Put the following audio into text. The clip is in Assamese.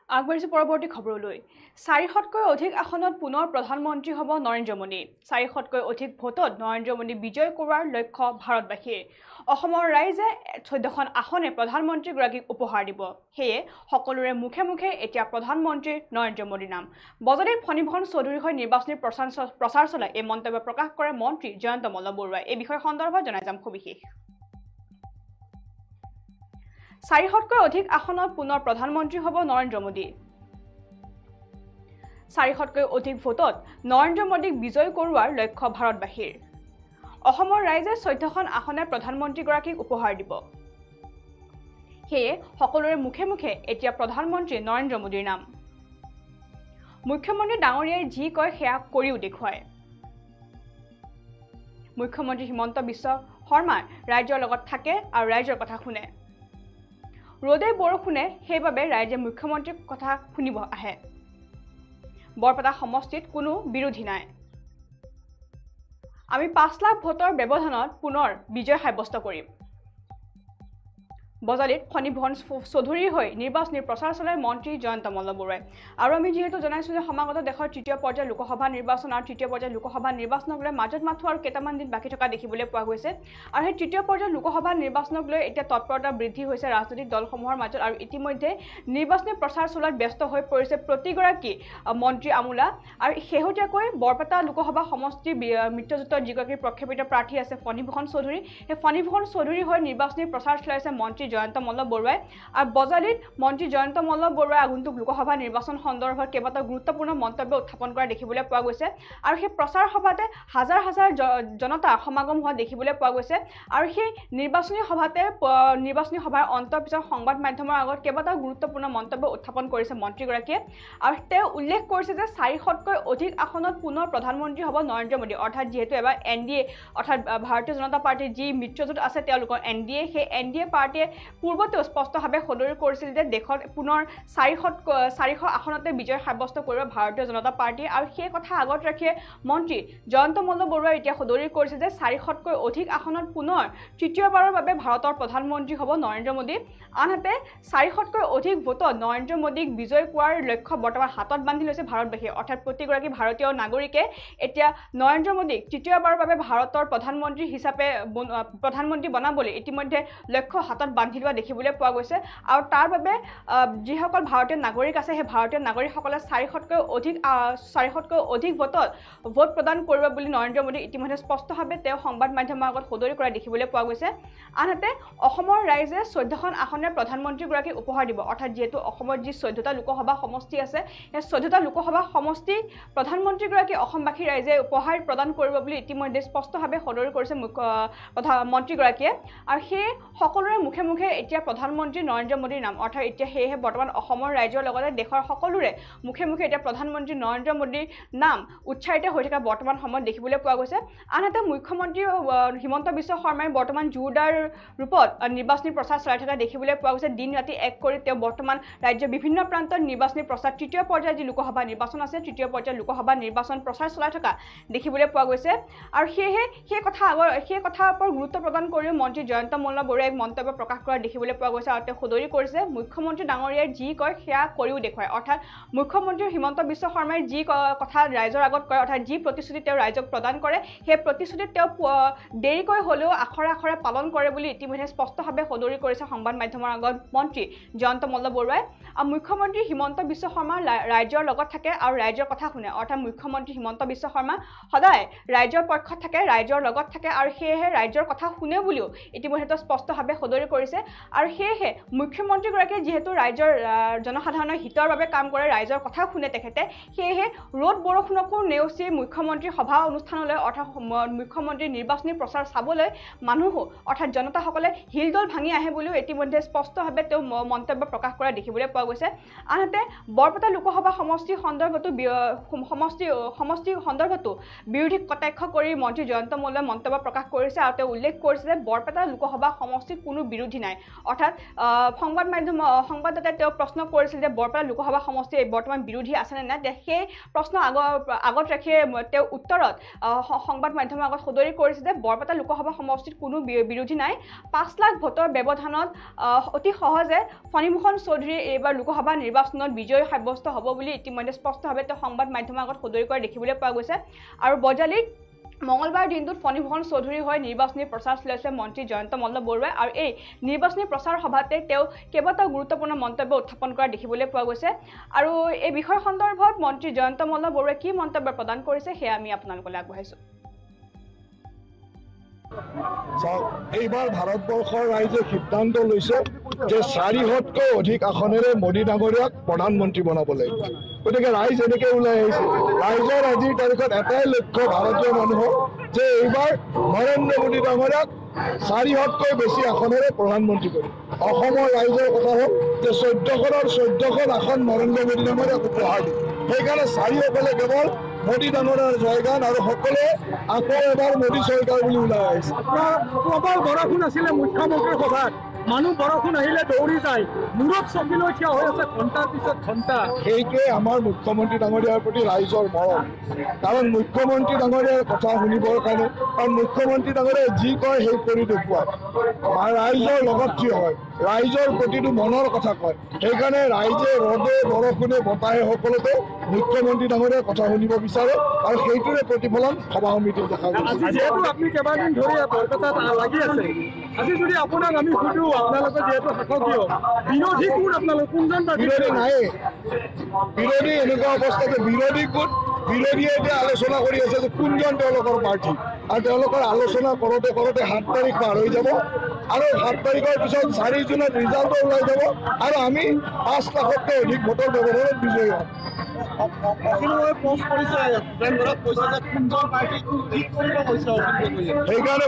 আগবাঢ়িছে পৰৱৰ্তী খবৰলৈ 400তকৈ অধিক আসনত পুনৰ প্ৰধানমন্ত্ৰী হ'ব নৰেন্দ্ৰ মোদী 400তকৈ অধিক ভোটত নৰেন্দ্ৰ মোদী বিজয় কৰোৱাৰ লক্ষ্য ভাৰতবাসীৰ অসমৰ ৰাইজে 14খন আসনে প্ৰধানমন্ত্ৰীগৰাকীক উপহাৰ দিব সেয়ে সকলোৰে মুখে মুখে এতিয়া প্ৰধানমন্ত্ৰী নৰেন্দ্ৰ মোদীৰ নাম বজালিত ফণীভূষণ চৌধুৰীৰ হৈ নিৰ্বাচনী প্ৰচাৰ চলাই এই মন্তব্য প্ৰকাশ কৰে মন্ত্ৰী জয়ন্ত মল্ল বৰুৱাই এই বিষয় সন্দৰ্ভত জনাই যাম সবিশেষ 400তকৈ অধিক আসনত পুনৰ প্ৰধানমন্ত্ৰী হ'ব নৰেন্দ্ৰ মোদী 400তকৈ অধিক ভোটত নৰেন্দ্ৰ মোদীক বিজয় কৰোৱাৰ লক্ষ্য ভাৰতবাসীৰ অসমৰ ৰাইজে 14খন আসনে প্ৰধানমন্ত্ৰীগৰাকীক উপহাৰ দিব সেয়ে সকলোৰে মুখে মুখে এতিয়া প্ৰধানমন্ত্ৰী নৰেন্দ্ৰ মোদীৰ নাম মুখ্যমন্ত্ৰী ডাঙৰীয়াই যি কয় সেয়া কৰিও দেখুৱায় মুখ্যমন্ত্ৰী হিমন্ত বিশ্ব শৰ্মা ৰাজ্যৰ লগত থাকে আৰু ৰাজ্যৰ কথা শুনে ৰদে বৰষুণে সেইবাবে ৰাইজে মুখ্যমন্ত্ৰীৰ কথা শুনিব আহে বৰপেটা সমষ্টিত কোনো বিৰোধী নাই আমি 5 লাখ ভোটৰ ব্যৱধানত পুনৰ বিজয় সাব্যস্ত কৰিম বজালিত ফণীভূষণ চৌধুৰীৰ হৈ নিৰ্বাচনী প্ৰচাৰ চলাই মন্ত্ৰী জয়ন্ত মল্ল বৰুৱাই আৰু আমি যেহেতু জনাইছো যে সমাগত দেশৰ তৃতীয় পৰ্যায়ৰ লোকসভা নিৰ্বাচন আৰু তৃতীয় পৰ্যায়ৰ লোকসভা নিৰ্বাচনক লৈ মাজত মাথো আৰু কেইটামান দিন বাকি থকা দেখিবলৈ পোৱা গৈছে আৰু সেই তৃতীয় পৰ্যায়ৰ লোকসভা নিৰ্বাচনক লৈ এতিয়া তৎপৰতা বৃদ্ধি হৈছে ৰাজনৈতিক দলসমূহৰ মাজত আৰু ইতিমধ্যে নিৰ্বাচনী প্ৰচাৰ চলাত ব্যস্ত হৈ পৰিছে প্ৰতিগৰাকী মন্ত্ৰী আমোলা আৰু শেহতীয়াকৈ বৰপেটা লোকসভা সমষ্টি মিত্ৰজোঁটৰ যিগৰাকী প্ৰক্ষেপিত প্ৰাৰ্থী আছে ফণীভূষণ চৌধুৰী সেই ফণীভূষণ চৌধুৰীৰ হৈ নিৰ্বাচনী প্ৰচাৰ চলাইছে মন্ত্ৰী জয়ন্ত মল্ল বৰুৱাই আৰু বজালিত মন্ত্ৰী জয়ন্ত মল্ল বৰুৱাই আগন্তুক লোকসভা নিৰ্বাচন সন্দৰ্ভত কেইবাটাও গুৰুত্বপূৰ্ণ মন্তব্য উত্থাপন কৰা দেখিবলৈ পোৱা গৈছে আৰু সেই প্ৰচাৰ সভাতে হাজাৰ হাজাৰ জনতা সমাগম হোৱা দেখিবলৈ পোৱা গৈছে আৰু সেই নিৰ্বাচনী সভাৰ অন্তৰ পিছত সংবাদ মাধ্যমৰ আগত কেইবাটাও গুৰুত্বপূৰ্ণ মন্তব্য উত্থাপন কৰিছে মন্ত্ৰীগৰাকীয়ে আৰু তেওঁ উল্লেখ কৰিছে যে 400তকৈ অধিক আসনত পুনৰ প্ৰধানমন্ত্ৰী হ'ব নৰেন্দ্ৰ মোদী অৰ্থাৎ যিহেতু এবাৰ এনডিএ অৰ্থাৎ ভাৰতীয় জনতা পাৰ্টিৰ যি মিত্ৰজোঁট আছে তেওঁলোকৰ এনডিএ সেই এনডিএ পাৰ্টিয়ে পূৰ্বতে স্পষ্টভাৱে সদৰি কৰিছিল যে দেশত পুনৰ 400 আসনতে বিজয় সাব্যস্ত কৰিব ভাৰতীয় জনতা পাৰ্টি আৰু সেই কথা আগত ৰাখি মন্ত্ৰী জয়ন্ত মল্ল বৰুৱাই এতিয়া সদৰি কৰিছে যে 400তকৈ অধিক আসনত পুনৰ তৃতীয়বাৰৰ বাবে ভাৰতৰ প্ৰধানমন্ত্ৰী হ'ব নৰেন্দ্ৰ মোদী আনহাতে 400তকৈ অধিক ভোটত নৰেন্দ্ৰ মোদীক বিজয় কৰাৰ লক্ষ্য বৰ্তমান হাতত বান্ধি লৈছে ভাৰতবাসী অৰ্থাৎ প্ৰতিগৰাকী ভাৰতীয় নাগৰিকে এতিয়া নৰেন্দ্ৰ মোদীক তৃতীয়বাৰৰ বাবে ভাৰতৰ প্ৰধানমন্ত্ৰী হিচাপে প্ৰধানমন্ত্ৰী বনাবলৈ ইতিমধ্যে লক্ষ্য হাতত বান্ধি লোৱা দেখিবলৈ পোৱা গৈছে আৰু তাৰ বাবে যিসকল ভাৰতীয় নাগৰিক আছে সেই ভাৰতীয় নাগৰিকসকলে 400তকৈ অধিক ভোট প্ৰদান কৰিব বুলি নৰেন্দ্ৰ মোদী ইতিমধ্যে স্পষ্টভাৱে তেওঁ সংবাদ মাধ্যমৰ আগত সদৰি কৰা দেখিবলৈ পোৱা গৈছে আনহাতে অসমৰ ৰাইজে 14খন আসনে প্ৰধানমন্ত্ৰীগৰাকীক উপহাৰ দিব অৰ্থাৎ যিহেতু অসমৰ যি 14টা লোকসভা সমষ্টি আছে সেই 14টা লোকসভা সমষ্টি প্ৰধানমন্ত্ৰীগৰাকী অসমবাসী ৰাইজে উপহাৰ প্ৰদান কৰিব বুলি ইতিমধ্যে স্পষ্টভাৱে সদৰি কৰিছে মন্ত্ৰীগৰাকীয়ে আৰু সেই সকলোৰে মুখে মুখে এতিয়া প্ৰধানমন্ত্ৰী নৰেন্দ্ৰ মোদীৰ নাম অৰ্থাৎ এতিয়া সেয়েহে বৰ্তমান অসমৰ ৰাজ্যৰ লগতে দেশৰ সকলোৰে মুখে মুখে এতিয়া প্ৰধানমন্ত্ৰী নৰেন্দ্ৰ মোদীৰ নাম উচ্চাৰিত হৈ থকা বৰ্তমান সময়ত দেখিবলৈ পোৱা গৈছে আনহাতে মুখ্যমন্ত্ৰী হিমন্ত বিশ্ব শৰ্মাই বৰ্তমান জোৰদাৰ ৰূপত নিৰ্বাচনী প্ৰচাৰ চলাই থকা দেখিবলৈ পোৱা গৈছে দিন ৰাতি এক কৰি তেওঁ বৰ্তমান ৰাজ্যৰ বিভিন্ন প্ৰান্তত নিৰ্বাচনী প্ৰচাৰ তৃতীয় পৰ্যায়ৰ যি লোকসভা নিৰ্বাচন আছে তৃতীয় পৰ্যায়ৰ লোকসভা নিৰ্বাচন প্ৰচাৰ চলাই থকা দেখিবলৈ পোৱা গৈছে আৰু সেয়েহে সেই কথাৰ ওপৰত গুৰুত্ব প্ৰদান কৰিও মন্ত্ৰী জয়ন্ত মল্ল বৰুৱাই মন্তব্য প্ৰকাশ কৰা দেখিবলৈ পোৱা গৈছে আৰু তেওঁ সদৰি কৰিছে মুখ্যমন্ত্ৰী ডাঙৰীয়াই যি কয় সেয়া কৰিও দেখুৱায় অৰ্থাৎ মুখ্যমন্ত্ৰী হিমন্ত বিশ্ব শৰ্মাই যি কথা ৰাইজৰ আগত কয় অৰ্থাৎ যি প্ৰতিশ্ৰুতি তেওঁ ৰাইজক প্ৰদান কৰে সেই প্ৰতিশ্ৰুতি তেওঁ দেৰিকৈ হ'লেও আখৰে আখৰে পালন কৰে বুলি ইতিমধ্যে স্পষ্টভাৱে সদৰি কৰিছে সংবাদ মাধ্যমৰ আগত মন্ত্ৰী জয়ন্ত মল্ল বৰুৱাই আৰু মুখ্যমন্ত্ৰী হিমন্ত বিশ্ব শৰ্মা ৰাইজৰ লগত থাকে আৰু ৰাইজৰ কথা শুনে অৰ্থাৎ মুখ্যমন্ত্ৰী হিমন্ত বিশ্ব শৰ্মা সদায় ৰাইজৰ পক্ষত থাকে ৰাইজৰ লগত থাকে আৰু সেয়েহে ৰাইজৰ কথা শুনে বুলিও ইতিমধ্যে স্পষ্টভাৱে সদৰি কৰিছে আৰু সেয়েহে মুখ্যমন্ত্ৰীগৰাকীয়ে যিহেতু ৰাইজৰ জনসাধাৰণৰ হিতৰ বাবে কাম কৰে ৰাইজৰ কথা শুনে তেখেতে সেয়েহে ৰ'দ বৰষুণকো নেওচি মুখ্যমন্ত্ৰী সভা অনুষ্ঠানলৈ অৰ্থাৎ মুখ্যমন্ত্ৰীৰ নিৰ্বাচনী প্ৰচাৰ চাবলৈ মানুহো অৰ্থাৎ জনতাসকলে হিলদল ভাঙি আহে বুলিও ইতিমধ্যে স্পষ্টভাৱে তেওঁ মন্তব্য প্ৰকাশ কৰা দেখিবলৈ পোৱা গৈছে আনহাতে বৰপেটা লোকসভা সমষ্টি সন্দৰ্ভতো বিৰোধীক কটাক্ষ কৰি মন্ত্ৰী জয়ন্ত মল্লই মন্তব্য প্ৰকাশ কৰিছে আৰু তেওঁ উল্লেখ কৰিছে যে বৰপেটা লোকসভা সমষ্টিত কোনো বিৰোধী নাই অৰ্থাৎ সংবাদদাতাই তেওঁ প্ৰশ্ন কৰিছিল যে বৰপেটা লোকসভা সমষ্টি বৰ্তমান বিৰোধী আছেনে নাই সেই প্ৰশ্ন আগত ৰাখি তেওঁ উত্তৰত সংবাদ মাধ্যমৰ আগত সদৰি কৰিছে যে বৰপেটা লোকসভা সমষ্টিত কোনো বিৰোধী নাই 5 লাখ ভোটৰ ব্যৱধানত অতি সহজে ফণীভূষণ চৌধুৰী এইবাৰ লোকসভা নিৰ্বাচনত বিজয়ী সাব্যস্ত হ'ব বুলি ইতিমধ্যে স্পষ্টভাৱে তেওঁ সংবাদ মাধ্যমৰ আগত সদৰি কৰা দেখিবলৈ পোৱা গৈছে আৰু বজালিত মঙলবাৰ দিনটোত ফণীভূষণ চৌধুৰী হৈ নিৰ্বাচনী প্ৰচাৰ চলাইছে মন্ত্ৰী জয়ন্ত মল্ল বৰুৱাই আৰু এই নিৰ্বাচনী প্ৰচাৰ সভাতে তেওঁ কেইবাটাও গুৰুত্বপূৰ্ণ মন্তব্য উত্থাপন কৰা দেখিবলৈ পোৱা গৈছে আৰু এই বিষয় সন্দৰ্ভত মন্ত্ৰী জয়ন্ত মল্ল বৰুৱাই কি মন্তব্য প্ৰদান কৰিছে সেয়া আমি আপোনালোকলৈ আগবঢ়াইছোঁ এইবাৰ ভাৰতবৰ্ষৰ ৰাইজে সিদ্ধান্ত লৈছে যে 400তকৈ অধিক আসনেৰে মোদী ডাঙৰীয়াক প্ৰধানমন্ত্ৰী বনাবলৈ গতিকে ৰাইজ এনেকৈ ওলাই আহিছে ৰাইজৰ আজিৰ তাৰিখত এটাই লক্ষ্য ভাৰতীয় মানুহৰ যে এইবাৰ নৰেন্দ্ৰ মোদী ডাঙৰীয়াক 400তকৈ বেছি আসনেৰে প্ৰধানমন্ত্ৰী কৰি অসমৰ ৰাইজৰ কথা হ'ল যে 14খন আসন নৰেন্দ্ৰ মোদী ডাঙৰীয়াক উপহাৰ দিয়ে সেইকাৰণে চাৰিওফালে কেৱল মোদী ডাঙৰীয়াৰ জয়গান আৰু সকলোৱে আকৌ এবাৰ মোদী চৰকাৰ বুলি ওলাই আহিছে প্ৰবল বৰষুণ আছিলে মুখ্যমন্ত্ৰীৰ সভাত মানুহ বৰষুণ আহিলে দৌৰি যায় মূৰত চকী লৈ থিয় হৈ আছে ঘণ্টাৰ পিছত ঘণ্টা সেইটোৱে আমাৰ মুখ্যমন্ত্ৰী ডাঙৰীয়াৰ প্ৰতি ৰাইজৰ মৰম কাৰণ মুখ্যমন্ত্ৰী ডাঙৰীয়াৰ কথা শুনিবৰ কাৰণে কাৰণ মুখ্যমন্ত্ৰী ডাঙৰীয়াই যি কয় সেই কৰি দেখুৱায় ৰাইজৰ লগত থিয় হয় ৰাইজৰ প্ৰতিটো মনৰ কথা কয় সেইকাৰণে ৰাইজে ৰ'দে বৰষুণে বতাহে সকলোতে মুখ্যমন্ত্ৰী ডাঙৰীয়াৰ কথা শুনিব বিচাৰে আৰু সেইটোৰে প্ৰতিফলন সভা সমিতিত দেখা গৈছে আজি যেহেতু আপুনি কেইবাদিন ধৰি বৰপেটাত লাগি আছে আজি যদি আপোনাক আমি সুধো আপোনালোকে যিহেতু শাসকীয় বিৰোধী কোন আপোনালোক কোনজন বিৰোধী নাই বিৰোধী এনেকুৱা অৱস্থা যে বিৰোধী কোন বিৰোধীয়ে এতিয়া আলোচনা কৰি আছে যে কোনজন তেওঁলোকৰ প্ৰাৰ্থী আৰু তেওঁলোকৰ আলোচনা কৰোঁতে 7 তাৰিখ পাৰ হৈ যাব আৰু 7 তাৰিখৰ পিছত 4 জুনত ৰিজাল্টো ওলাই যাব আৰু আমি 5 লাখতকৈ অধিক ভোটৰ ব্যৱধানত বিজয়ী হ'ম পোষ্ট কৰিছে যে কোনজন পাৰ্টি ঠিক কৰিব কৈছে সেইকাৰণে